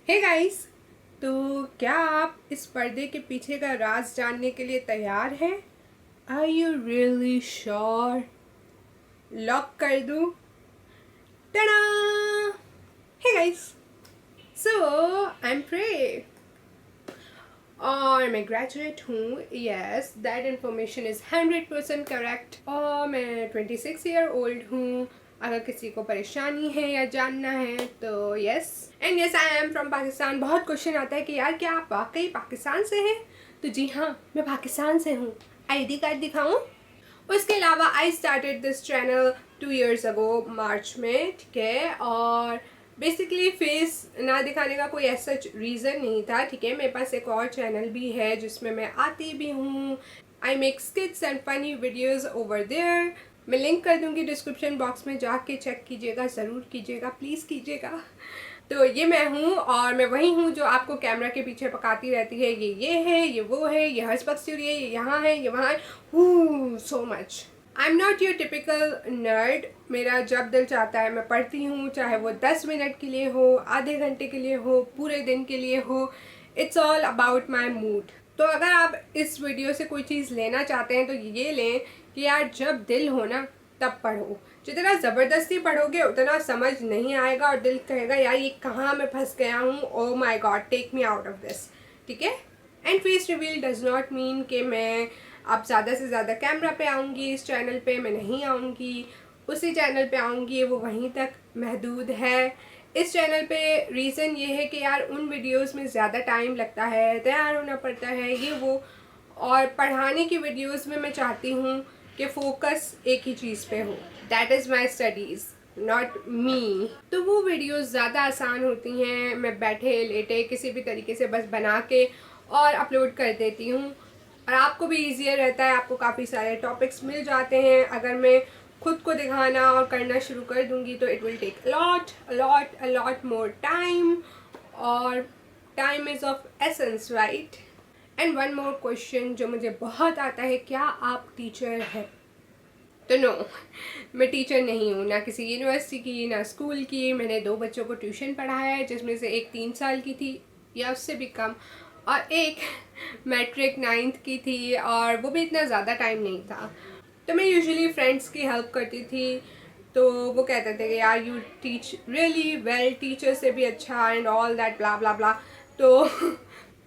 Hey guys, तो क्या आप इस पर्दे के पीछे का राज जानने के लिए तैयार हैं? Are you really sure? Lock कर दूं? Tada! Hey guys, so I am Pray और मैं ग्रेजुएट हूँ. Yes, that information is 100% correct. और मैं 26 ईयर ओल्ड हूँ. अगर किसी को परेशानी है या जानना है तो yes. And yes, I am from Pakistan. बहुत क्वेश्चन आता है कि यार क्या आप वाकई पाकिस्तान से हैं? तो जी हाँ, मैं पाकिस्तान से हूँ. आईडी कार्ड दिखाऊँ? उसके अलावा I started this channel 2 years अगो मार्च में, ठीक है. और बेसिकली फेस ना दिखाने का कोई ऐसा रीज़न नहीं था, ठीक है. मेरे पास एक और चैनल भी है जिसमें मैं आती भी हूँ. I make skits and funny videos over there. मैं लिंक कर दूँगी डिस्क्रिप्शन बॉक्स में, जाके चेक कीजिएगा, ज़रूर कीजिएगा, प्लीज़ कीजिएगा. तो ये मैं हूँ और मैं वही हूँ जो आपको कैमरा के पीछे पकाती रहती है. ये है, ये वो है, ये हर्ष बक्सूरी है, ये यहाँ है, ये वहाँ है. So much. I am not your typical nerd. मेरा जब दिल चाहता है मैं पढ़ती हूँ, चाहे वो 10 मिनट के लिए हो, आधे घंटे के लिए हो, पूरे दिन के लिए हो. It's all about my mood. तो अगर आप इस वीडियो से कोई चीज़ लेना चाहते हैं तो ये लें कि यार जब दिल हो ना तब पढ़ो. जितना ज़बरदस्ती पढ़ोगे उतना समझ नहीं आएगा और दिल कहेगा यार ये कहाँ मैं फंस गया हूँ. Oh my god, take me out of this. ठीक है. And face reveal does not mean कि मैं अब ज़्यादा से ज़्यादा कैमरा पे आऊँगी. इस चैनल पे मैं नहीं आऊँगी, उसी चैनल पे आऊँगी, वो वहीं तक महदूद है. इस चैनल पे रीज़न ये है कि यार उन वीडियोस में ज़्यादा टाइम लगता है, तैयार होना पड़ता है, ये वो. और पढ़ाने की वीडियोस में मैं चाहती हूँ कि फोकस एक ही चीज़ पे हो. That is my studies, not me. तो वो वीडियोस ज़्यादा आसान होती हैं. मैं बैठे लेटे किसी भी तरीके से बस बना के और अपलोड कर देती हूँ. और आपको भी ईजियर रहता है, आपको काफ़ी सारे टॉपिक्स मिल जाते हैं. अगर मैं खुद को दिखाना और करना शुरू कर दूँगी तो it will take a lot more time. और time is of essence, right. And one more question जो मुझे बहुत आता है, क्या आप टीचर हैं? तो नो, मैं टीचर नहीं हूँ, ना किसी यूनिवर्सिटी की, ना स्कूल की. मैंने 2 बच्चों को ट्यूशन पढ़ाया है, जिसमें से एक 3 साल की थी या उससे भी कम, और एक मैट्रिक 9th की थी, और वो भी इतना ज़्यादा टाइम नहीं था. तो मैं यूजुअली फ्रेंड्स की हेल्प करती थी. तो वो कहते थे कि यार you teach really well, teacher से भी अच्छा, एंड ऑल दैट ब्ला ब्ला ब्ला. तो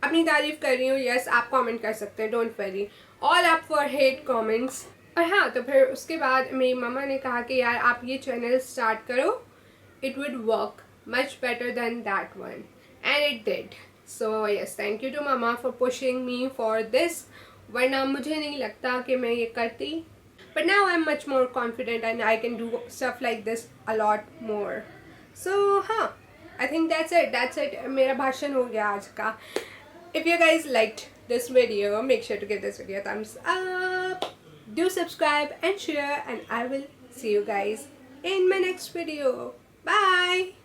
अपनी तारीफ़ कर रही हूँ. यस, आप कमेंट कर सकते हैं, don't worry. All up for hate comments. और हाँ, तो फिर उसके बाद मेरी मम्मा ने कहा कि यार आप ये चैनल स्टार्ट करो, it would work much better than that one. And it did. So yes, thank you to mama for pushing me for this. वरना मुझे नहीं लगता कि मैं ये करती. But now I'm much more confident and I can do stuff like this a lot more. So हाँ, I think that's it. मेरा भाषण हो गया आज का. If you guys liked this video, make sure to give this video a thumbs up. Do subscribe and share, and I will see you guys in my next video. Bye.